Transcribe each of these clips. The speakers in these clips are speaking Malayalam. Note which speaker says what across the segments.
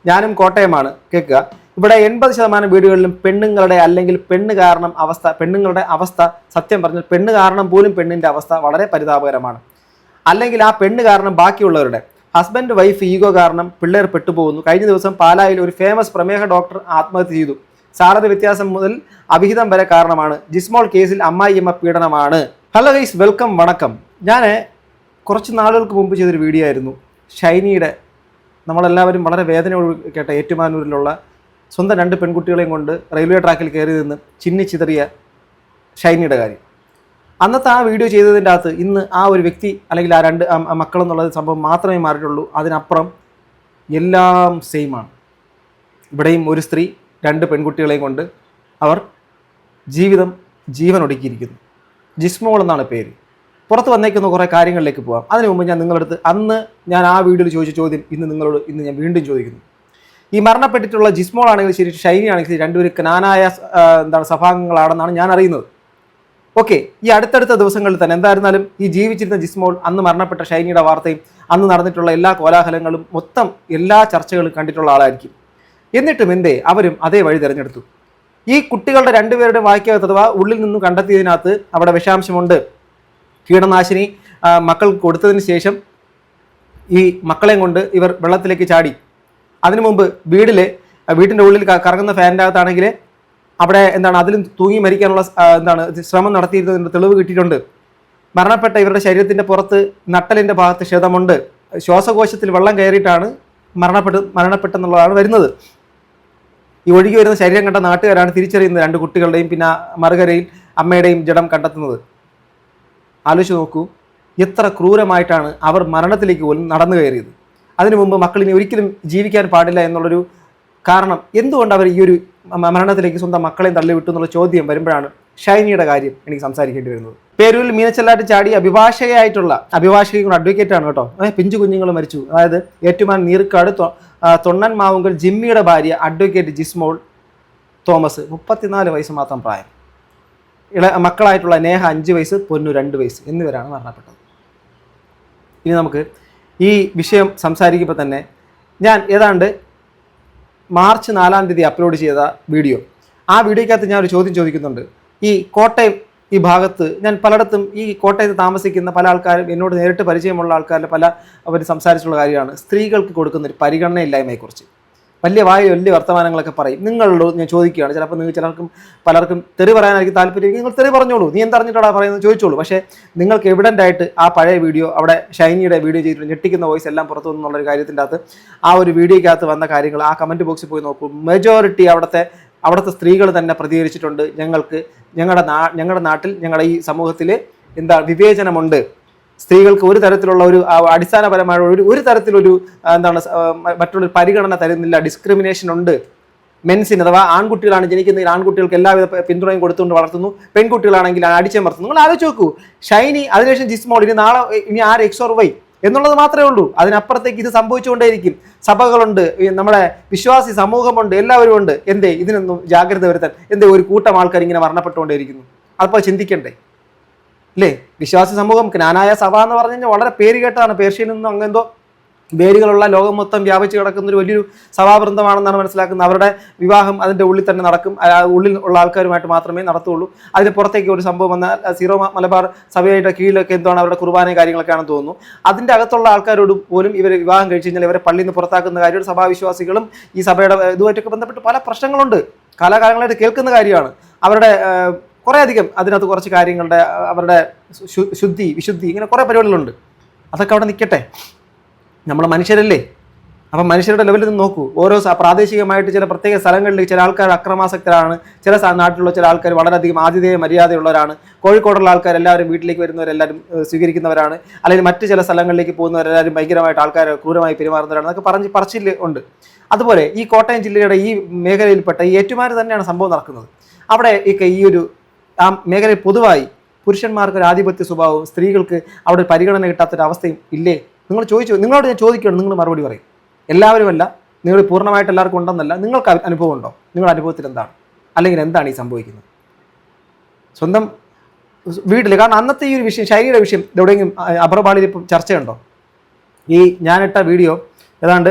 Speaker 1: ഞാനും കോട്ടയമാണ്. കേൾക്കുക, ഇവിടെ 80% വീടുകളിലും പെണ്ണുങ്ങളുടെ അല്ലെങ്കിൽ പെണ്ണുങ്ങളുടെ അവസ്ഥ സത്യം പറഞ്ഞാൽ പെണ്ണ് കാരണം പോലും പെണ്ണിൻ്റെ അവസ്ഥ വളരെ പരിതാപകരമാണ്. അല്ലെങ്കിൽ ആ പെണ്ണ് കാരണം ബാക്കിയുള്ളവരുടെ ഹസ്ബൻഡ് വൈഫ് ഈഗോ കാരണം പിള്ളേർ പെട്ടുപോകുന്നു. കഴിഞ്ഞ ദിവസം പാലായിൽ ഒരു ഫേമസ് പ്രമേഹ ഡോക്ടർ ആത്മഹത്യ ചെയ്തു. സാലറി വ്യത്യാസം മുതൽ അവിഹിതം വരെ കാരണമാണ്. ജിസ്മോൾ കേസിൽ അമ്മായിയമ്മ പീഡനമാണ്. ഹലോ ഗൈസ്, വെൽക്കം, വണക്കം. ഞാൻ കുറച്ച് നാളുകൾക്ക് മുമ്പ് ചെയ്തൊരു വീഡിയോ ആയിരുന്നു ഷൈനിയുടെ, നമ്മളെല്ലാവരും വളരെ വേദനയോട് കേട്ട ഏറ്റുമാനൂരിലുള്ള സ്വന്തം 2 പെൺകുട്ടികളെയും കൊണ്ട് റെയിൽവേ ട്രാക്കിൽ കയറി നിന്ന് ചിന്നിച്ചിതറിയ ഷൈനിയുടെ കാര്യം. അന്നത്തെ ആ വീഡിയോ ചെയ്തതിൻ്റെ അകത്ത് ഇന്ന് ആ ഒരു വ്യക്തി അല്ലെങ്കിൽ ആ 2 മക്കളെന്നുള്ളത് സംഭവം മാത്രമേ മാറിയിട്ടുള്ളൂ. അതിനപ്പുറം എല്ലാം സെയിമാണ്. ഇവിടെയും ഒരു സ്ത്രീ 2 പെൺകുട്ടികളെയും കൊണ്ട് അവർ ജീവൻ ഒടുക്കിയിരിക്കുന്നു. ജിസ്മോൾ എന്നാണ് പേര്. പുറത്ത് വന്നേക്കുന്ന കുറേ കാര്യങ്ങളിലേക്ക് പോകാം. അതിനു മുമ്പ് ഞാൻ നിങ്ങളടുത്ത് അന്ന് ഞാൻ ആ വീഡിയോയിൽ ചോദിച്ച ചോദ്യം ഇന്ന് ഞാൻ വീണ്ടും ചോദിക്കുന്നു. ഈ മരണപ്പെട്ടിട്ടുള്ള ജിസ്മോൾ ആണെങ്കിൽ ശരി, ഷൈനി ആണെങ്കിൽ ശരി, രണ്ടുപേരും ക്നാനായ സഭാംഗങ്ങളാണെന്നാണ് ഞാൻ അറിയുന്നത്. ഓക്കെ, ഈ അടുത്തടുത്ത ദിവസങ്ങളിൽ തന്നെ എന്തായിരുന്നാലും ഈ ജീവിച്ചിരുന്ന ജിസ്മോൾ, അന്ന് മരണപ്പെട്ട ഷൈനിയുടെ വാർത്തയും അന്ന് നടന്നിട്ടുള്ള എല്ലാ കോലാഹലങ്ങളും മൊത്തം എല്ലാ ചർച്ചകളും കണ്ടിട്ടുള്ള ആളായിരിക്കും. എന്നിട്ടും എന്തേ അവരും അതേ വഴി തിരഞ്ഞെടുത്തു. ഈ കുട്ടികളുടെ 2 പേരുടെ വായിക്കകത്ത് അഥവാ ഉള്ളിൽ നിന്നും കണ്ടെത്തിയതിനകത്ത് അവിടെ വിഷാംശമുണ്ട്. കീടനാശിനി മക്കൾക്ക് കൊടുത്തതിന് ശേഷം ഈ മക്കളെയും കൊണ്ട് ഇവർ വെള്ളത്തിലേക്ക് ചാടി. അതിനു മുമ്പ് വീട്ടിൻ്റെ ഉള്ളിൽ കറങ്ങുന്ന ഫാനിൻ്റെ അകത്താണെങ്കിൽ അവിടെ അതിലും തൂങ്ങി മരിക്കാനുള്ള ശ്രമം നടത്തിയിരുന്നതിൻ്റെ തെളിവ് കിട്ടിയിട്ടുണ്ട്. മരണപ്പെട്ട ഇവരുടെ ശരീരത്തിൻ്റെ പുറത്ത് നട്ടലിൻ്റെ ഭാഗത്ത് ക്ഷതമുണ്ട്. ശ്വാസകോശത്തിൽ വെള്ളം കയറിയിട്ടാണ് മരണപ്പെട്ടെന്നുള്ളതാണ് വരുന്നത്. ഈ ഒഴുകി വരുന്ന ശരീരം കണ്ട നാട്ടുകാരാണ് തിരിച്ചറിയുന്നത് 2 കുട്ടികളുടെയും പിന്നെ മറുകരയിൽ അമ്മയുടെയും ജഡം കണ്ടെത്തുന്നത്. ആലോചിച്ച് നോക്കൂ, എത്ര ക്രൂരമായിട്ടാണ് അവർ മരണത്തിലേക്ക് പോലും നടന്നു കയറിയത്. അതിനു മുമ്പ് മക്കളിനി ഒരിക്കലും ജീവിക്കാൻ പാടില്ല എന്നുള്ളൊരു കാരണം എന്തുകൊണ്ട് അവർ ഈ ഒരു മരണത്തിലേക്ക് സ്വന്തം മക്കളെയും തള്ളിവിട്ടു എന്നുള്ള ചോദ്യം വരുമ്പോഴാണ് ഷൈനിയുടെ കാര്യം എനിക്ക് സംസാരിക്കേണ്ടി വരുന്നത്. പേരൂരിൽ മീനച്ചല്ലാട്ട് ചാടി അഭിഭാഷകയും അഡ്വക്കേറ്റാണ് കേട്ടോ. പിഞ്ചു കുഞ്ഞുങ്ങൾ മരിച്ചു. അതായത് ഏറ്റുമാൻ നീർക്കാട് തൊണ്ണൻ മാവുങ്കൽ ജിമ്മിയുടെ ഭാര്യ അഡ്വക്കേറ്റ് ജിസ്മോൾ തോമസ്, 34 വയസ്സ് മാത്രം പ്രായം. മക്കളായിട്ടുള്ള നേഹ 5 വയസ്സ്, പൊന്നു 2 വയസ്സ് എന്നിവരാണ് മരണപ്പെട്ടത്. ഇനി നമുക്ക് ഈ വിഷയം സംസാരിക്കുമ്പോൾ തന്നെ ഞാൻ ഏതാണ്ട് മാർച്ച് 4-ാം തീയതി അപ്ലോഡ് ചെയ്ത വീഡിയോ, ആ വീഡിയോയ്ക്കകത്ത് ഞാൻ ഒരു ചോദ്യം ചോദിക്കുന്നുണ്ട്. ഈ കോട്ടയം ഈ ഭാഗത്ത് ഞാൻ പലയിടത്തും ഈ കോട്ടയത്ത് താമസിക്കുന്ന പല ആൾക്കാരും എന്നോട് നേരിട്ട് പരിചയമുള്ള ആൾക്കാരിൽ അവർ സംസാരിച്ചുള്ള കാര്യമാണ് സ്ത്രീകൾക്ക് കൊടുക്കുന്ന ഒരു പരിഗണനയില്ലായ്മയെക്കുറിച്ച്. വലിയ വർത്തമാനങ്ങളൊക്കെ പറയും. നിങ്ങളോട് ഞാൻ ചോദിക്കുകയാണ്, ചിലപ്പോൾ പലർക്കും തെറി പറയാനായിരിക്കും താല്പര്യം. നിങ്ങൾ തെറി പറഞ്ഞോളൂ, നീ എന്തറിഞ്ഞിട്ടാണ് പറയുന്നത് ചോദിച്ചോളൂ. പക്ഷേ നിങ്ങൾക്ക് എവിഡൻ്റ് ആയിട്ട് ആ പഴയ വീഡിയോ, അവിടെ ഷൈനിയുടെ വീഡിയോ ചെയ്തിട്ട് ഞെട്ടിക്കുന്ന വോയിസ് എല്ലാം പുറത്തു വന്നുള്ളൊരു കാര്യത്തിൻ്റെ അകത്ത് ആ ഒരു വീഡിയോയ്ക്കകത്ത് വന്ന കാര്യങ്ങൾ ആ കമൻറ്റ് ബോക്സിൽ പോയി നോക്കൂ. മെജോറിറ്റി അവിടുത്തെ സ്ത്രീകൾ തന്നെ പ്രതികരിച്ചിട്ടുണ്ട്. ഞങ്ങളുടെ നാട്ടിൽ, ഞങ്ങളുടെ ഈ സമൂഹത്തിൽ വിവേചനമുണ്ട്. സ്ത്രീകൾക്ക് ഒരു തരത്തിലുള്ള ഒരു അടിസ്ഥാനപരമായ ഒരു തരത്തിലൊരു മറ്റുള്ളൊരു പരിഗണന തരുന്നില്ല. ഡിസ്ക്രിമിനേഷൻ ഉണ്ട്. മെൻസിന് അഥവാ ആൺകുട്ടികളാണ് ജനിക്കുന്നതിൽ ആൺകുട്ടികൾക്ക് എല്ലാവിധ പിന്തുണയും കൊടുത്തുകൊണ്ട് വളർത്തുന്നു. പെൺകുട്ടികളാണെങ്കിൽ അടിച്ചമർത്തുന്നു. നിങ്ങൾ ആലോചിച്ച് നോക്കൂ, ഷൈനി, അതിനുശേഷം ജിസ്മോൾ, ഇനി ആര് X or Y എന്നുള്ളത് മാത്രമേ ഉള്ളൂ. അതിനപ്പുറത്തേക്ക് ഇത് സംഭവിച്ചുകൊണ്ടേയിരിക്കും. സഭകളുണ്ട്, നമ്മുടെ വിശ്വാസി സമൂഹമുണ്ട്, എല്ലാവരും ഉണ്ട്. എന്തേ ഇതിനൊന്നും ജാഗ്രത വരുത്താൻ? എന്തേ ഒരു കൂട്ടം ആൾക്കാർ ഇങ്ങനെ മരണപ്പെട്ടുകൊണ്ടേയിരിക്കുന്നു? അപ്പോൾ ചിന്തിക്കണ്ടേ അല്ലേ? വിശ്വാസി സമൂഹം, ക്നാനായ സഭ എന്ന് പറഞ്ഞു കഴിഞ്ഞാൽ വളരെ പേര് കേട്ടതാണ്. പേർഷ്യയിൽ നിന്നും അങ്ങെന്തോ വേരുകളുള്ള ലോകം മൊത്തം വ്യാപിച്ച് കിടക്കുന്ന ഒരു വലിയൊരു സഭാവൃന്ദമാണെന്നാണ് മനസ്സിലാക്കുന്നത്. അവരുടെ വിവാഹം അതിൻ്റെ ഉള്ളിൽ തന്നെ നടക്കും. ഉള്ളിൽ ഉള്ള ആൾക്കാരുമായിട്ട് മാത്രമേ നടത്തുള്ളൂ. അതിന് പുറത്തേക്ക് ഒരു സംഭവം വന്നാൽ സീറോ മലബാർ സഭയുടെ കീഴിലൊക്കെ അവരുടെ കുർബാനയും കാര്യങ്ങളൊക്കെയാണെന്ന് തോന്നുന്നു. അതിൻ്റെ അകത്തുള്ള ആൾക്കാരോട് പോലും ഇവർ വിവാഹം കഴിച്ച് കഴിഞ്ഞാൽ ഇവരെ പള്ളിയിൽ നിന്ന് പുറത്താക്കുന്ന കാര്യം സഭാവിശ്വാസികളും ഈ സഭയുടെ ഇതുമായിട്ടൊക്കെ ബന്ധപ്പെട്ട് പല പ്രശ്നങ്ങളുണ്ട്. കാലാകാലങ്ങളായിട്ട് കേൾക്കുന്ന കാര്യമാണ്. അവരുടെ കുറേയധികം അതിനകത്ത് കുറച്ച് കാര്യങ്ങളുടെ അവരുടെ വിശുദ്ധി ഇങ്ങനെ കുറേ പരിപാടികളുണ്ട്. അതൊക്കെ അവിടെ നിൽക്കട്ടെ. നമ്മൾ മനുഷ്യരല്ലേ? അപ്പം മനുഷ്യരുടെ ലെവലിൽ നിന്ന് നോക്കൂ. ഓരോ പ്രാദേശികമായിട്ട് ചില പ്രത്യേക സ്ഥലങ്ങളിൽ ചില ആൾക്കാർ അക്രമാസക്തരാണ്. ചില നാട്ടിലുള്ള ചില ആൾക്കാർ വളരെയധികം ആതിഥേയ മര്യാദയുള്ളവരാണ്. കോഴിക്കോടുള്ള ആൾക്കാർ എല്ലാവരും വീട്ടിലേക്ക് വരുന്നവരെല്ലാവരും സ്വീകരിക്കുന്നവരാണ്. അല്ലെങ്കിൽ മറ്റ് ചില സ്ഥലങ്ങളിലേക്ക് പോകുന്നവരെല്ലാവരും ഭയങ്കരമായിട്ട് ആൾക്കാർ ക്രൂരമായി പെരുമാറുന്നവരാണ് എന്നൊക്കെ പറച്ചിൽ ഉണ്ട്. അതുപോലെ ഈ കോട്ടയം ജില്ലയുടെ ഈ മേഖലയിൽപ്പെട്ട ഈ ഏറ്റുമാനൂർ തന്നെയാണ് സംഭവം നടക്കുന്നത്. അവിടെ ഈ ഒരു ആ മേഖലയിൽ പൊതുവായി പുരുഷന്മാർക്ക് ഒരു ആധിപത്യ സ്വഭാവവും സ്ത്രീകൾക്ക് അവിടെ പരിഗണന കിട്ടാത്തൊരവസ്ഥയും ഇല്ലേ? നിങ്ങളോട് ഞാൻ ചോദിക്കുകയാണ്, നിങ്ങൾ മറുപടി പറയും. എല്ലാവരുമല്ല, നിങ്ങൾ പൂർണ്ണമായിട്ട് എല്ലാവർക്കും ഉണ്ടെന്നല്ല. നിങ്ങൾക്ക് അനുഭവം ഉണ്ടോ? നിങ്ങളുടെ അനുഭവത്തിൽ എന്താണ്? അല്ലെങ്കിൽ എന്താണ് ഈ സംഭവിക്കുന്നത് സ്വന്തം വീട്ടിൽ? കാരണം അന്നത്തെ ഈ ഒരു വിഷയം, ശൈലിയുടെ വിഷയം എവിടെയെങ്കിലും അപർഭാളിയിൽ ഇപ്പം ചർച്ചയുണ്ടോ? ഈ ഞാനിട്ട വീഡിയോ ഏതാണ്ട്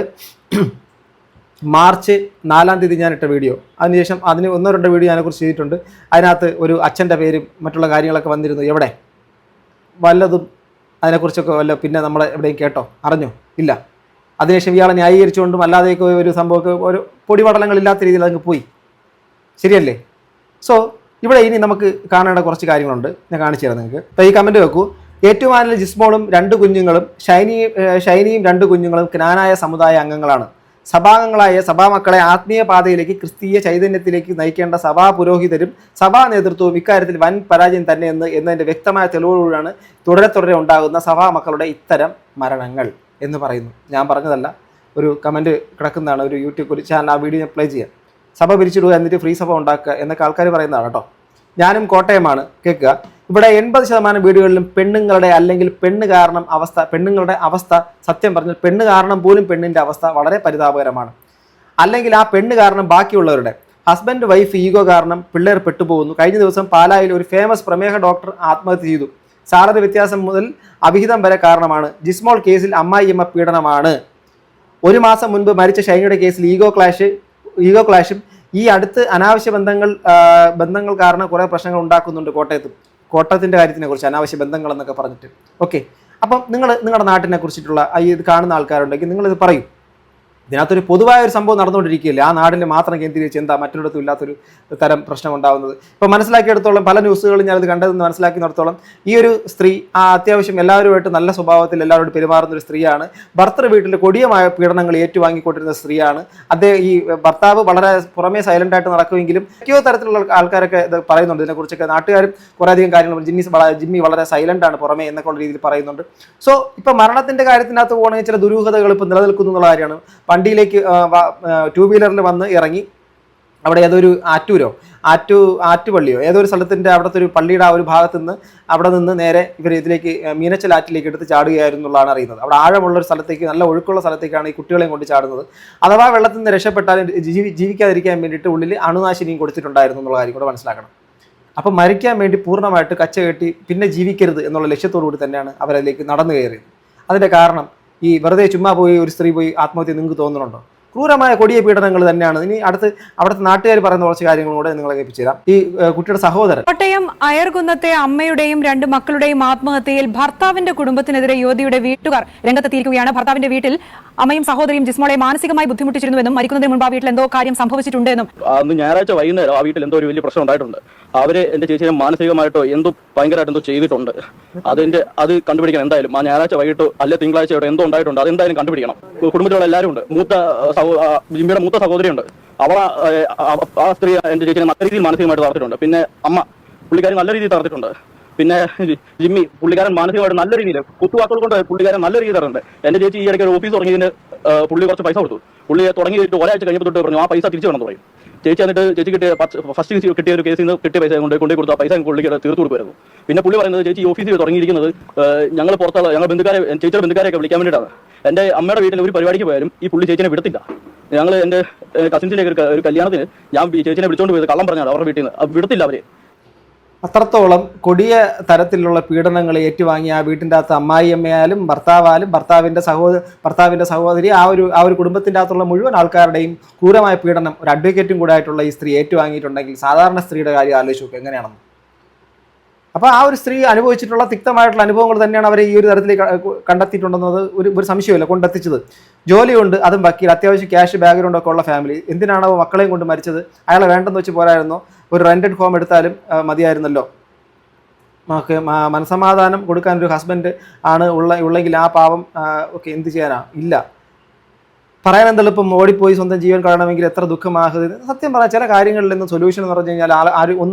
Speaker 1: മാർച്ച് 4-ാം തീയതി ഞാൻ ഇട്ട വീഡിയോ. അതിനുശേഷം അതിന് 1-2 വീഡിയോ അതിനെക്കുറിച്ച് ചെയ്തിട്ടുണ്ട്. അതിനകത്ത് ഒരു അച്ഛൻ്റെ പേരും മറ്റുള്ള കാര്യങ്ങളൊക്കെ വന്നിരുന്നു. എവിടെ വല്ലതും അതിനെക്കുറിച്ചൊക്കെ വല്ല പിന്നെ നമ്മൾ എവിടെയും കേട്ടോ അറിഞ്ഞോ? ഇല്ല. അതിനുശേഷം ഇയാളെ ന്യായീകരിച്ചുകൊണ്ടും അല്ലാതെയൊക്കെ ഒരു സംഭവമൊക്കെ ഒരു പൊടിപടലങ്ങളില്ലാത്ത രീതിയിൽ അതങ്ങ് പോയി. ശരിയല്ലേ? സോ ഇവിടെ ഇനി നമുക്ക് കാണേണ്ട കുറച്ച് കാര്യങ്ങളുണ്ട്. ഞാൻ കാണിച്ചു തരാം നിങ്ങൾക്ക്. അപ്പോൾ ഈ കമൻറ്റ് വെക്കൂ. ഏറ്റുമാനിൽ ജിസ്മോളും 2 കുഞ്ഞുങ്ങളും ഷൈനിയും 2 കുഞ്ഞുങ്ങളും ജ്ഞാനായ സമുദായ അംഗങ്ങളാണ്. സഭാംഗങ്ങളായ സഭാമക്കളെ ആത്മീയ പാതയിലേക്ക് ക്രിസ്തീയ ചൈതന്യത്തിലേക്ക് നയിക്കേണ്ട സഭാ പുരോഹിതരും സഭാ നേതൃത്വവും ഇക്കാര്യത്തിൽ വൻ പരാജയം തന്നെ എന്നതിൻ്റെ വ്യക്തമായ തെളിവുകളാണ് തുടരെ ഉണ്ടാകുന്ന സഭാമക്കളുടെ ഇത്തരം മരണങ്ങൾ എന്ന് പറയുന്നു. ഞാൻ പറഞ്ഞതല്ല, ഒരു കമൻറ്റ് കിടക്കുന്നതാണ്. ഒരു യൂട്യൂബ് ഒരു ചാനൽ, ആ വീഡിയോ ഞാൻ പ്ലേ ചെയ്യാം. സഭ പിരിച്ചിടുക എന്നിട്ട് ഫ്രീ സഭ ഉണ്ടാക്കുക എന്നൊക്കെ ആൾക്കാർ പറയുന്നതാണ് കേട്ടോ. ഞാനും കോട്ടയമാണ്. കേൾക്കുക. ഇവിടെ 80% വീടുകളിലും പെണ്ണുങ്ങളുടെ അല്ലെങ്കിൽ പെണ്ണുങ്ങളുടെ അവസ്ഥ സത്യം പറഞ്ഞാൽ പെണ്ണ് കാരണം പോലും പെണ്ണിൻ്റെ അവസ്ഥ വളരെ പരിതാപകരമാണ്. അല്ലെങ്കിൽ ആ പെണ്ണ് കാരണം ബാക്കിയുള്ളവരുടെ ഹസ്ബൻഡ് വൈഫ് ഈഗോ കാരണം പിള്ളേർ പെട്ടുപോകുന്നു. കഴിഞ്ഞ ദിവസം പാലായിൽ ഒരു ഫേമസ് പ്രമേഹ ഡോക്ടർ ആത്മഹത്യ ചെയ്തു. സാലറി വ്യത്യാസം മുതൽ അവിഹിതം വരെ കാരണമാണ്. ജിസ്മോൾ കേസിൽ അമ്മായിയമ്മ പീഡനമാണ്. 1 മാസം മുൻപ് മരിച്ച ഷൈനിയുടെ കേസിൽ ഈഗോ ക്ലാഷും ഈ അടുത്ത് അനാവശ്യ ബന്ധങ്ങൾ കാരണം കുറേ പ്രശ്നങ്ങൾ ഉണ്ടാക്കുന്നുണ്ട് കോട്ടയത്തിൻ്റെ കാര്യത്തിനെ കുറിച്ച് അനാവശ്യ ബന്ധങ്ങൾ എന്നൊക്കെ പറഞ്ഞിട്ട്. ഓക്കെ, അപ്പം നിങ്ങളുടെ നാട്ടിനെ കുറിച്ചിട്ടുള്ള ഇത് കാണുന്ന ആൾക്കാരുണ്ടെങ്കിൽ നിങ്ങളിത് പറയൂ. ഇതിനകത്തൊരു പൊതുവായ ഒരു സംഭവം നടന്നുകൊണ്ടിരിക്കുകയില്ല. ആ നാടിനെ മാത്രം കേന്ദ്രീകരിച്ച് എന്താ മറ്റൊരിടത്തും ഇല്ലാത്തൊരു തരം പ്രശ്നം ഉണ്ടാകുന്നത്. ഇപ്പോൾ മനസ്സിലാക്കിയെടുത്തോളം പല ന്യൂസുകളും ഞാനത് കണ്ടതെന്ന് മനസ്സിലാക്കിയെടുത്തോളം ഈ ഒരു സ്ത്രീ അത്യാവശ്യം എല്ലാവരുമായിട്ട് നല്ല സ്വഭാവത്തിൽ എല്ലാവരോടും പെരുമാറുന്ന ഒരു സ്ത്രീയാണ്. ഭർത്തൃ വീട്ടിൽ കൊടിയമായ പീഡനങ്ങൾ ഏറ്റുവാങ്ങിക്കൊണ്ടിരുന്ന സ്ത്രീയാണ്. ഈ ഭർത്താവ് വളരെ പുറമേ സൈലൻ്റായിട്ട് നടക്കുമെങ്കിലും മിക്ക തരത്തിലുള്ള ആൾക്കാരൊക്കെ ഇത് പറയുന്നുണ്ട്. ഇതിനെക്കുറിച്ചൊക്കെ നാട്ടുകാരും കുറേയധികം കാര്യങ്ങൾ ജിമ്മി വളരെ സൈലൻ്റാണ് പുറമേ എന്നൊക്കെ ഉള്ള രീതിയിൽ പറയുന്നുണ്ട്. സോ ഇപ്പോൾ മരണത്തിൻ്റെ കാര്യത്തിനകത്ത് പോകണമെങ്കിൽ ചില ദുരൂഹതകൾ ഇപ്പോൾ നിലനിൽക്കുന്നു എന്നുള്ള കാര്യമാണ്. വണ്ടിയിലേക്ക് 2 വീലറിൽ വന്ന് ഇറങ്ങി അവിടെ ഏതൊരു ആറ്റുപള്ളിയോ ഏതോ ഒരു സ്ഥലത്തിൻ്റെ അവിടുത്തെ ഒരു പള്ളിയുടെ ആ ഒരു ഭാഗത്ത് നിന്ന് അവിടെ നിന്ന് നേരെ ഇവർ ഇതിലേക്ക് മീനച്ചൽ ആറ്റിലേക്ക് എടുത്ത് ചാടുകയായിരുന്നു എന്നുള്ളതാണ് അറിയുന്നത്. അവിടെ ആഴമുള്ളൊരു സ്ഥലത്തേക്ക്, നല്ല ഒഴുക്കുള്ള സ്ഥലത്തേക്കാണ് ഈ കുട്ടികളെയും കൊണ്ട് ചാടുന്നത്. അഥവാ വെള്ളത്തിൽ നിന്ന് രക്ഷപ്പെട്ടാലും ജീവിക്കാതിരിക്കാൻ വേണ്ടിയിട്ട് ഉള്ളിൽ അണുനാശിനിയും കൊടുത്തിട്ടുണ്ടായിരുന്നു എന്നുള്ള കാര്യം കൂടെ മനസ്സിലാക്കണം. അപ്പം മരിക്കാൻ വേണ്ടി പൂർണ്ണമായിട്ട് കച്ച കെട്ടി പിന്നെ ജീവിക്കരുത് എന്നുള്ള ലക്ഷ്യത്തോടു കൂടി തന്നെയാണ് അവരതിലേക്ക് നടന്നു കയറിയത്. അതിൻ്റെ കാരണം ഈ വെറുതെ ചുമ്മാ പോയി ഒരു സ്ത്രീ പോയി ആത്മഹത്യ നിങ്ങൾക്ക് തോന്നുന്നുണ്ടോ? ക്രൂരമായ കൊടിയ പീഡനങ്ങൾ തന്നെയാണ്. ഇനി അവിടുത്തെ നാട്ടുകാർ പറയുന്ന കുറച്ച് കാര്യങ്ങളും കൂടെ നിങ്ങളെ കേൾപ്പിച്ചു തരാം. ഈ കുട്ടിയുടെ സഹോദരൻ
Speaker 2: കോട്ടയം അയർകുന്നത്തെ അമ്മയുടെയും 2 മക്കളുടെയും ആത്മഹത്യയിൽ ഭർത്താവിന്റെ കുടുംബത്തിനെതിരെ യുവതിയുടെ വീട്ടുകാർ രംഗത്തെത്തിയിരിക്കുകയാണ്. ഭർത്താവിന്റെ വീട്ടിൽ അമ്മയും സഹോദരിയും ജിസ്മോളെ മാനസികമായി ബുദ്ധിമുട്ടിച്ചിരുന്നുവെന്നും മരിക്കുന്നതിന് മുമ്പ് ആ വീട്ടിൽ എന്തോ കാര്യം സംഭവിച്ചിട്ടുണ്ടെന്നും
Speaker 3: അന്ന് ഞായറാഴ്ച വൈകുന്നേരം ആ വീട്ടിൽ എന്തോ ഒരു വലിയ പ്രശ്നം ഉണ്ടായിട്ടുണ്ട്. അവര് എന്റെ ചേച്ചിയെ മാനസികമായിട്ടോ എന്തോ ഭയങ്കരമായിട്ട് എന്തോ ചെയ്തിട്ടുണ്ട്. അത് കണ്ടുപിടിക്കണം എന്തായാലും. ആ ഞായറാഴ്ച വൈകിട്ടോ അല്ലെ തിങ്കളാഴ്ചയോ എന്തോ ഉണ്ടായിട്ടുണ്ട്. അതെന്തായാലും കണ്ടുപിടിക്കണം. കുടുംബത്തിലുള്ള എല്ലാവരും ഉണ്ട്. ജിമ്മിയുടെ മൂത്ത സഹോദരിയുണ്ട്. ആ സ്ത്രീ എന്റെ ചേച്ചിയെ നല്ല രീതിയിൽ മാനസികമായിട്ട് തളർത്തിട്ടുണ്ട്. പിന്നെ അമ്മ പുള്ളിക്കാരൻ നല്ല രീതിയിൽ തളർത്തിട്ടുണ്ട്. പിന്നെ ജിമ്മി പുള്ളിക്കാരൻ മാനസികമായിട്ട് നല്ല രീതിയിൽ കുത്തുവാക്കുകൾ കൊണ്ട് പുള്ളിക്കാരൻ നല്ല രീതിയിൽ തരുന്നുണ്ട്. എന്റെ ചേച്ചി ഈ ഇടയ്ക്ക് ഒരു ഓഫീസ് തുടങ്ങിയതിന് പുള്ളി കുറച്ച് പൈസ കൊടുത്തു. പുള്ളി തുടങ്ങിയിട്ട് ഒരാഴ്ച കഴിഞ്ഞപ്പോൾ തൊട്ട് പറഞ്ഞു ആ പൈസ തിരിച്ചു വേണമെന്ന് പറയും. ചേച്ചി എന്നിട്ട് ചേച്ചി ഫസ്റ്റ് കിട്ടിയ ഒരു കേസിൽ നിന്ന് കിട്ടിയ പൈസ കൊണ്ടുപോയി കൊടുത്തു. ആ പൈസ പുള്ളിക്ക് തീർത്തു കൊടുക്കുമായിരുന്നു. പിന്നെ പുള്ളി പറയുന്നത് ചേച്ചി ഈ ഓഫീസിൽ തുടങ്ങിയിരിക്കുന്നത് ഞങ്ങൾ പുറത്തുള്ള ചേച്ചിയുടെ ബന്ധുക്കാരെയൊക്കെ വിളിക്കാൻ വേണ്ടിയിട്ടാണ്. എന്റെ അമ്മയുടെ വീട്ടിൽ ഒരു പരിപാടിക്ക് പോയാലും ഈ പുള്ളി ചേച്ചിനെ വിടത്തില്ല. ഞങ്ങൾ എന്റെ കസിൻസിന്റെ ഒരു കല്യാണത്തിന് ഞാൻ ചേച്ചിനെ വിളിച്ചോണ്ട് പോയത് കള്ളം പറഞ്ഞാണ് അവരുടെ വീട്ടിൽ നിന്ന്. വിടത്തില്ല അവര്.
Speaker 1: അത്രത്തോളം കൊടിയ തരത്തിലുള്ള പീഡനങ്ങൾ ഏറ്റുവാങ്ങി ആ വീട്ടിൻ്റെ അകത്ത് അമ്മായിയമ്മയാലും ഭർത്താവിൻ്റെ സഹോദരി ആ ഒരു കുടുംബത്തിൻ്റെ അകത്തുള്ള മുഴുവൻ ആൾക്കാരുടെയും ക്രൂരമായ പീഡനം ഒരു അഡ്വക്കേറ്റും കൂടെ ആയിട്ടുള്ള ഈ സ്ത്രീ ഏറ്റുവാങ്ങിയിട്ടുണ്ടെങ്കിൽ സാധാരണ സ്ത്രീയുടെ കാര്യം ആലോചിച്ച് നോക്കുക എങ്ങനെയാണെന്ന്. അപ്പോൾ ആ ഒരു സ്ത്രീ അനുഭവിച്ചിട്ടുള്ള തിക്തമായിട്ടുള്ള അനുഭവങ്ങൾ തന്നെയാണ് അവരെ ഈ ഒരു തരത്തിലേക്ക് കണ്ടെത്തിയിട്ടുണ്ടെന്നത് ഒരു സംശയമില്ല കൊണ്ടെത്തിച്ചത്. ജോലിയുണ്ട്, അതും വക്കീൽ, അത്യാവശ്യം ക്യാഷ് ബാക്ക്ഗ്രൗണ്ടൊക്കെ ഉള്ള ഫാമിലി. എന്തിനാണോ മക്കളെയും കൊണ്ട് മരിച്ചത്? അയാളെ വേണ്ടെന്ന് വെച്ച് പോരായിരുന്നോ? ഒരു റെന്റഡ് ഹോം എടുത്താലും മതിയായിരുന്നല്ലോ. മനസമാധാനം കൊടുക്കാൻ ഒരു ഹസ്ബൻഡ് ആണ് ഉള്ളെങ്കിൽ ആ പാവം ഒക്കെ എന്ത് ചെയ്യാനാ? ഇല്ല. പറയാൻ എന്തെളുപ്പം ഓടിപ്പോയി സ്വന്തം ജീവൻ കാണണമെങ്കിൽ എത്ര ദുഃഖമാകുന്നത്. സത്യം പറഞ്ഞാൽ ചില കാര്യങ്ങളിൽ നിന്ന് സൊല്യൂഷൻ എന്ന് പറഞ്ഞു കഴിഞ്ഞാൽ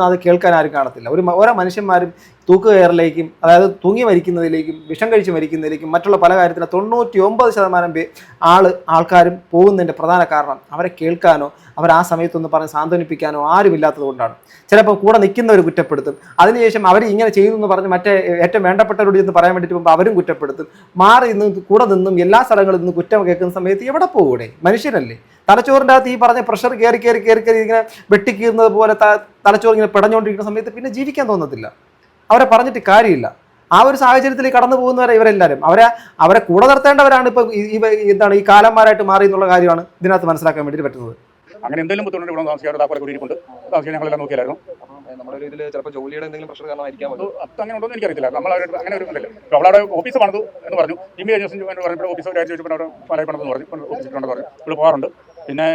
Speaker 1: അത് കേൾക്കാൻ ആരും കാണത്തില്ല. ഓരോ മനുഷ്യന്മാരും തൂക്കുകയറിലേക്കും, അതായത് തൂങ്ങി മരിക്കുന്നതിലേക്കും, വിഷം കഴിച്ച് മരിക്കുന്നതിലേക്കും, മറ്റുള്ള പല കാര്യത്തിലും 99% ആൾക്കാരും പോകുന്നതിൻ്റെ പ്രധാന കാരണം അവരെ കേൾക്കാനോ അവർ ആ സമയത്തൊന്ന് പറഞ്ഞ് സാന്ത്വനിപ്പിക്കാനോ ആരുമില്ലാത്തത് കൊണ്ടാണ്. ചിലപ്പോൾ കൂടെ നിൽക്കുന്നവർ കുറ്റപ്പെടുത്തും. അതിനുശേഷം അവർ ഇങ്ങനെ ചെയ്തു എന്ന് പറഞ്ഞ് മറ്റേ ഏറ്റവും വേണ്ടപ്പെട്ടവരോട് എന്ന് പറയാൻ വേണ്ടിയിട്ട് പോകുമ്പോൾ അവരും കുറ്റപ്പെടുത്തും. മാറി നിന്ന് കൂടെ നിന്നും എല്ലാ സ്ഥലങ്ങളിൽ നിന്നും കുറ്റം കേൾക്കുന്ന സമയത്ത് എവിടെ പോകൂടെ? മനുഷ്യരല്ലേ? തലച്ചോറിൻ്റെ അകത്ത് ഈ പറഞ്ഞ പ്രഷർ കയറി ഇങ്ങനെ വെട്ടിക്കീറുന്നത് പോലെ തലച്ചോറ് ഇങ്ങനെ പിടഞ്ഞുകൊണ്ടിരിക്കുന്ന സമയത്ത് പിന്നെ ജീവിക്കാൻ തോന്നത്തില്ല. അവരെ പറഞ്ഞിട്ട് കാര്യമില്ല. ആ ഒരു സാഹചര്യത്തിൽ കടന്നു പോകുന്നവരെ ഇവരെല്ലാവരും അവരെ കൂടെ നിർത്തേണ്ടവരാണ് ഇപ്പോൾ എന്താണ് ഈ കാലന്മാരായിട്ട് മാറി എന്നുള്ള കാര്യമാണ് ഇതിനകത്ത് മനസ്സിലാക്കാൻ വേണ്ടിയിട്ട് പറ്റുന്നത്.
Speaker 4: അങ്ങനെ എന്തെങ്കിലും ബുദ്ധിമുട്ട് ഇവിടെ താമസിക്കാറ് താക്കോലെ കൂടിയിട്ടുണ്ട്. താമസിക്കാൻ ഞങ്ങളെല്ലാം നോക്കിയായിരുന്നു.
Speaker 5: നമ്മുടെ ഇതിൽ ചിലപ്പോൾ ജോലിയുടെ എന്തെങ്കിലും പ്രശ്നം കാരണമായിരിക്കാം.
Speaker 4: അത് അങ്ങനെ ഉണ്ടോ എന്ന് എനിക്കറിയത്തില്ല. നമ്മൾ അങ്ങനെ ഒരു ഇല്ല. അവളവിടെ ഓഫീസ് പണിതു എന്ന് പറഞ്ഞു. ജിമ്മി ഏജൻസി പറഞ്ഞപ്പോൾ ഓഫീസ് ചോദിച്ചപ്പോൾ അവിടെ പാലയിൽ പണിതെന്ന് പറഞ്ഞു, ഓഫീസിട്ടുണ്ടെന്ന് പറഞ്ഞു. ഇവിടെ പോകാറുണ്ട്. പിന്നെ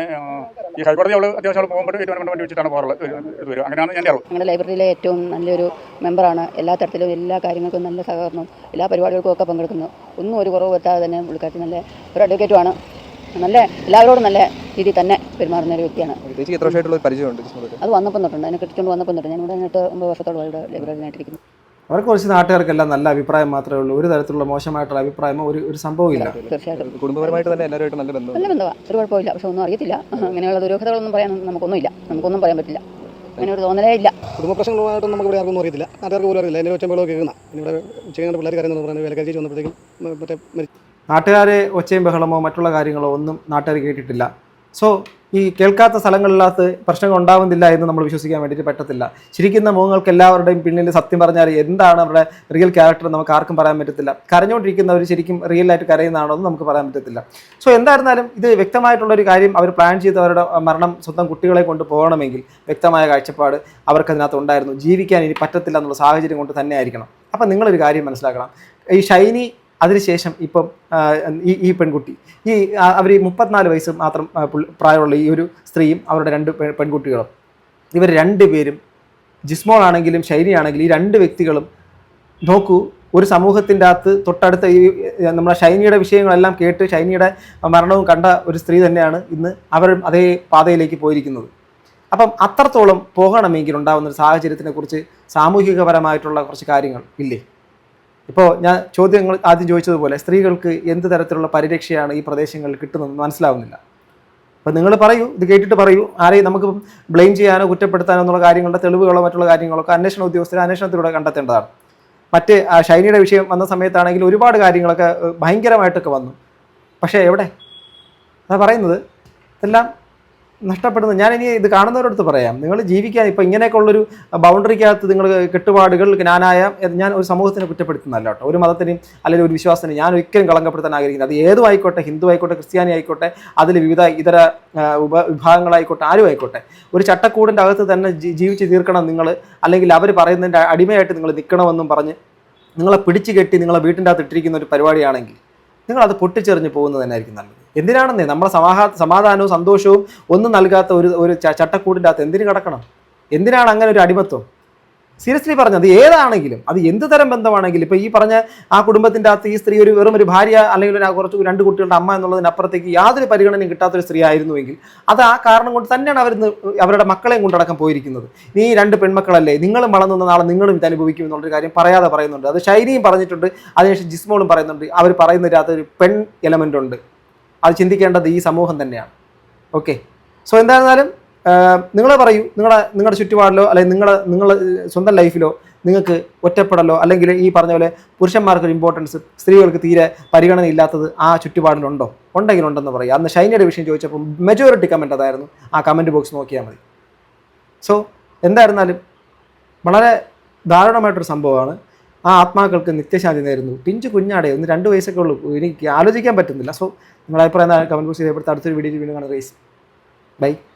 Speaker 4: ഈ ഹൈക്കോടതി അവൾ അത്യാവശ്യം പോകുമ്പോൾ വണ്ടി വെച്ചിട്ടാണ് പോകാറുള്ളത്. ഇത് വരും. അങ്ങനെയാണ് എൻ്റെ അറിവ്.
Speaker 6: ഞങ്ങളുടെ ലൈബ്രറിയിലെ ഏറ്റവും നല്ലൊരു മെമ്പറാണ്. എല്ലാ തരത്തിലും എല്ലാ കാര്യങ്ങൾക്കും നല്ല സഹകരണവും എല്ലാ പരിപാടികൾക്കും ഒക്കെ പങ്കെടുക്കുന്നു. ഒന്നും ഒരു കുറവ് വരുത്താതെ തന്നെ പുള്ളിക്കാരത്തി നല്ല ഒരു അഡ്വക്കേറ്റുമാണ്. നല്ല എല്ലാവരോടും നല്ല രീതിയിൽ തന്നെ പെരുമാറുന്ന ഒരു വ്യക്തിയാണ്.
Speaker 5: എത്ര വർഷമായിട്ടുള്ള ഒരു പരിചയമുണ്ട്?
Speaker 6: അത് വന്നപ്പം തൊട്ടുണ്ട്. അതിനെ കെട്ടിക്കൊണ്ട് വന്നപ്പം തൊട്ട്. ഞാൻ ഇവിടെ 8-9 വർഷത്തോളം ഇവിടെ ലൈബ്രറിയിലായിട്ടിരിക്കുന്നു.
Speaker 1: അവർക്ക് കുറച്ച് നാട്ടുകാർക്കെല്ലാം നല്ല അഭിപ്രായം മാത്രമേ ഉള്ളൂ. ഒരു തരത്തിലുള്ള മോശമായിട്ടുള്ള അഭിപ്രായമോ ഒരു സംഭവമില്ല.
Speaker 6: തീർച്ചയായിട്ടും
Speaker 5: കുടുംബപരമായിട്ട് തന്നെ എല്ലാവരുമായിട്ട് നല്ല ബന്ധം.
Speaker 6: നല്ല ബന്ധമാണ്. ഒരു കുഴപ്പമില്ല. പക്ഷെ ഒന്നും അറിയത്തില്ല. അങ്ങനെയുള്ള ദുരൂഹതകളൊന്നും പറയാൻ നമുക്കൊന്നുമില്ല. നമുക്കൊന്നും പറയാൻ പറ്റില്ല. അങ്ങനെ ഒരു തോന്നലേ ഇല്ല.
Speaker 7: കുടുംബ പ്രശ്നങ്ങളുമായിട്ടൊന്നും നമുക്ക് ഇവിടെ ആർക്കൊന്നും അറിയത്തില്ല. നാട്ടുകാർക്ക് പോലും അറിയില്ല. എൻ്റെ ഒച്ചമ്പളോ കേൾക്കുന്ന ഇവിടെ ചെയ്യുന്ന പിള്ളേർ കാര്യമെന്ന് പറയുന്നത് വേലക്കാരി ചേച്ചി വന്നപ്പോഴത്തേക്കും മറ്റേ
Speaker 1: നാട്ടുകാരെ ഒച്ചയും ബഹളമോ മറ്റുള്ള കാര്യങ്ങളോ ഒന്നും നാട്ടുകാർ കേട്ടിട്ടില്ല. സോ ഈ കേൾക്കാത്ത സ്ഥലങ്ങളിനകത്ത് പ്രശ്നങ്ങൾ ഉണ്ടാവുന്നില്ല എന്ന് നമ്മൾ വിശ്വസിക്കാൻ വേണ്ടിയിട്ട് പറ്റത്തില്ല. ചിരിക്കുന്ന മുഖങ്ങൾക്ക് എല്ലാവരുടെയും പിന്നിൽ സത്യം പറഞ്ഞാൽ എന്താണ് അവരുടെ റിയൽ ക്യാരക്ടർ നമുക്ക് ആർക്കും പറയാൻ പറ്റത്തില്ല. കരഞ്ഞുകൊണ്ടിരിക്കുന്നവർ ശരിക്കും റിയലായിട്ട് കരയുന്നതാണോ എന്ന് നമുക്ക് പറയാൻ പറ്റത്തില്ല. സോ എന്തായിരുന്നാലും ഇത് വ്യക്തമായിട്ടുള്ളൊരു കാര്യം. അവർ പ്ലാൻ ചെയ്തവരുടെ മരണം സ്വന്തം കുട്ടികളെ കൊണ്ട് പോകണമെങ്കിൽ വ്യക്തമായ കാഴ്ചപ്പാട് അവർക്കതിനകത്ത് ഉണ്ടായിരുന്നു. ജീവിക്കാൻ ഇനി പറ്റത്തില്ല എന്നുള്ള സാഹചര്യം കൊണ്ട് തന്നെ ആയിരിക്കണം. അപ്പം നിങ്ങളൊരു കാര്യം മനസ്സിലാക്കണം. ഈ ഷൈനി അതിനുശേഷം ഇപ്പം ഈ പെൺകുട്ടി അവർ 34 വയസ്സ് മാത്രം പ്രായമുള്ള ഈ ഒരു സ്ത്രീയും അവരുടെ 2 പെൺകുട്ടികളും, ഇവർ 2 പേരും ജിസ്മോൾ ആണെങ്കിലും ഷൈനി ആണെങ്കിലും ഈ 2 വ്യക്തികളും നോക്കൂ, ഒരു സമൂഹത്തിൻ്റെ അകത്ത് തൊട്ടടുത്ത ഈ നമ്മുടെ ഷൈനിയുടെ വിഷയങ്ങളെല്ലാം കേട്ട് ഷൈനിയുടെ മരണവും കണ്ട ഒരു സ്ത്രീ തന്നെയാണ് ഇന്ന് അവരും അതേ പാതയിലേക്ക് പോയിരിക്കുന്നത്. അപ്പം അത്രത്തോളം പോകണമെങ്കിൽ ഉണ്ടാകുന്ന ഒരു സാഹചര്യത്തിനെ കുറിച്ച് സാമൂഹികപരമായിട്ടുള്ള കുറച്ച് കാര്യങ്ങൾ ഇല്ലേ? ഇപ്പോൾ ഞാൻ ചോദ്യങ്ങൾ ആദ്യം ചോദിച്ചതുപോലെ സ്ത്രീകൾക്ക് എന്ത് തരത്തിലുള്ള പരിരക്ഷയാണ് ഈ പ്രദേശങ്ങളിൽ കിട്ടുന്നതെന്ന് മനസ്സിലാവുന്നില്ല. അപ്പോൾ നിങ്ങൾ പറയൂ, ഇത് കേട്ടിട്ട് പറയൂ. ആരെയും നമുക്ക് ബ്ലെയിം ചെയ്യാനോ കുറ്റപ്പെടുത്താനോ എന്നുള്ള കാര്യങ്ങളുടെ തെളിവുകളോ മറ്റുള്ള കാര്യങ്ങളൊക്കെ അന്വേഷണ ഉദ്യോഗസ്ഥർ അന്വേഷണത്തിലൂടെ കണ്ടെത്തേണ്ടതാണ്. മറ്റ് ഷൈനിയുടെ വിഷയം വന്ന സമയത്താണെങ്കിൽ ഒരുപാട് കാര്യങ്ങളൊക്കെ ഭയങ്കരമായിട്ടൊക്കെ വന്നു. പക്ഷേ എവിടെ അതാ പറയുന്നത് എല്ലാം നഷ്ടപ്പെടുന്നത്. ഞാനിനി ഇത് കാണുന്നവരടുത്ത് പറയാം, നിങ്ങൾ ജീവിക്കാൻ ഇപ്പോൾ ഇങ്ങനെയൊക്കെ ഉള്ളൊരു ബൗണ്ടറിക്കകത്ത് നിങ്ങൾ കെട്ടുപാടുകൾ ഞാൻ ഒരു സമൂഹത്തിനെ കുറ്റപ്പെടുത്തുന്നതല്ല കേട്ടോ, ഒരു മതത്തിനെയും അല്ലെങ്കിൽ ഒരു വിശ്വാസത്തിനെയും ഞാൻ ഒരിക്കലും കളങ്കപ്പെടുത്താൻ ആഗ്രഹിക്കുന്നത്. അത് ഏതും ആയിക്കോട്ടെ, ഹിന്ദു ആയിക്കോട്ടെ, ക്രിസ്ത്യാനി ആയിക്കോട്ടെ, അതിൽ വിവിധ ഇതര വിഭാഗങ്ങളായിക്കോട്ടെ, ആരും ആയിക്കോട്ടെ, ഒരു ചട്ടക്കൂടിൻ്റെ അകത്ത് തന്നെ ജീവിച്ച് തീർക്കണം നിങ്ങൾ, അല്ലെങ്കിൽ അവർ പറയുന്നതിൻ്റെ അടിമയായിട്ട് നിങ്ങൾ നിൽക്കണമെന്നും പറഞ്ഞ് നിങ്ങളെ പിടിച്ചു കെട്ടി നിങ്ങളെ വീട്ടിൻ്റെ അകത്ത് ഇട്ടിരിക്കുന്ന ഒരു പരിപാടിയാണെങ്കിൽ നിങ്ങളത് പൊട്ടിച്ചെറിഞ്ഞ് പോകുന്നത് തന്നെയായിരിക്കും നല്ലത്. എന്തിനാണെന്നേ നമ്മളെ സമാധാനവും സന്തോഷവും ഒന്നും നൽകാത്ത ഒരു ചട്ടക്കൂടിൻ്റെ അകത്ത് എന്തിനു കിടക്കണം? എന്തിനാണ് അങ്ങനെ ഒരു അടിമത്വം? സീരിയസ്ലി പറഞ്ഞത് ഏതാണെങ്കിലും അത് എന്ത് തരം ബന്ധമാണെങ്കിലും, ഇപ്പോൾ ഈ പറഞ്ഞ ആ കുടുംബത്തിൻ്റെ അകത്ത് ഈ സ്ത്രീ വെറും ഒരു ഭാര്യ അല്ലെങ്കിൽ കുറച്ച് 2 കുട്ടികളുടെ അമ്മ എന്നുള്ളതിനപ്പുറത്തേക്ക് യാതൊരു പരിഗണനയും കിട്ടാത്തൊരു സ്ത്രീ ആയിരുന്നുവെങ്കിൽ അത് ആ കാരണം കൊണ്ട് തന്നെയാണ് അവരുടെ മക്കളെയും കൊണ്ടടക്കം പോയിരിക്കുന്നത്. നീ 2 പെൺമക്കളല്ലേ, നിങ്ങളും വളർന്നുന്ന നാളെ നിങ്ങളും ഇത് അനുഭവിക്കും എന്നുള്ളൊരു കാര്യം പറയാതെ പറയുന്നുണ്ട്. അത് ഷൈനിയും പറഞ്ഞിട്ടുണ്ട്, അതിനുശേഷം ജിസ്മോളും പറയുന്നുണ്ട്. അവർ പറയുന്നതിനകത്തൊരു പെൺ എലമെൻ്റ് ഉണ്ട്. അത് ചിന്തിക്കേണ്ടത് ഈ സമൂഹം തന്നെയാണ്. ഓക്കെ, സോ എന്തായിരുന്നാലും നിങ്ങൾ പറയൂ, നിങ്ങളുടെ ചുറ്റുപാടിലോ അല്ലെങ്കിൽ നിങ്ങളുടെ സ്വന്തം ലൈഫിലോ നിങ്ങൾക്ക് ഒറ്റപ്പെടലോ അല്ലെങ്കിൽ ഈ പറഞ്ഞ പോലെ പുരുഷന്മാർക്കൊരു ഇമ്പോർട്ടൻസ് സ്ത്രീകൾക്ക് തീരെ പരിഗണന ഇല്ലാത്തത് ആ ചുറ്റുപാടിലുണ്ടോ? ഉണ്ടെങ്കിൽ ഉണ്ടെന്ന് പറയുക. അന്ന് ഷൈനിയുടെ വിഷയം ചോദിച്ചപ്പോൾ മെജോറിറ്റി കമൻറ്റ് അതായിരുന്നു. ആ കമൻറ്റ് ബോക്സ് നോക്കിയാൽ മതി. സോ എന്തായിരുന്നാലും വളരെ ദാരുണമായിട്ടൊരു സംഭവമാണ്. ആ ആത്മാക്കൾക്ക് നിത്യശാന്തി നേരുന്നു. പിഞ്ചു കുഞ്ഞാടെ 2 വയസ്സൊക്കെ ഉള്ളൂ, എനിക്ക് ആലോചിക്കാൻ പറ്റുന്നില്ല. സോ നിങ്ങളുടെ അഭിപ്രായം കമൻറ്റ് ബോക്സിൽ രേഖപ്പെടുത്തി അടുത്തൊരു വീഡിയോയിൽ വീണ്ടും കാണുക. ബൈ.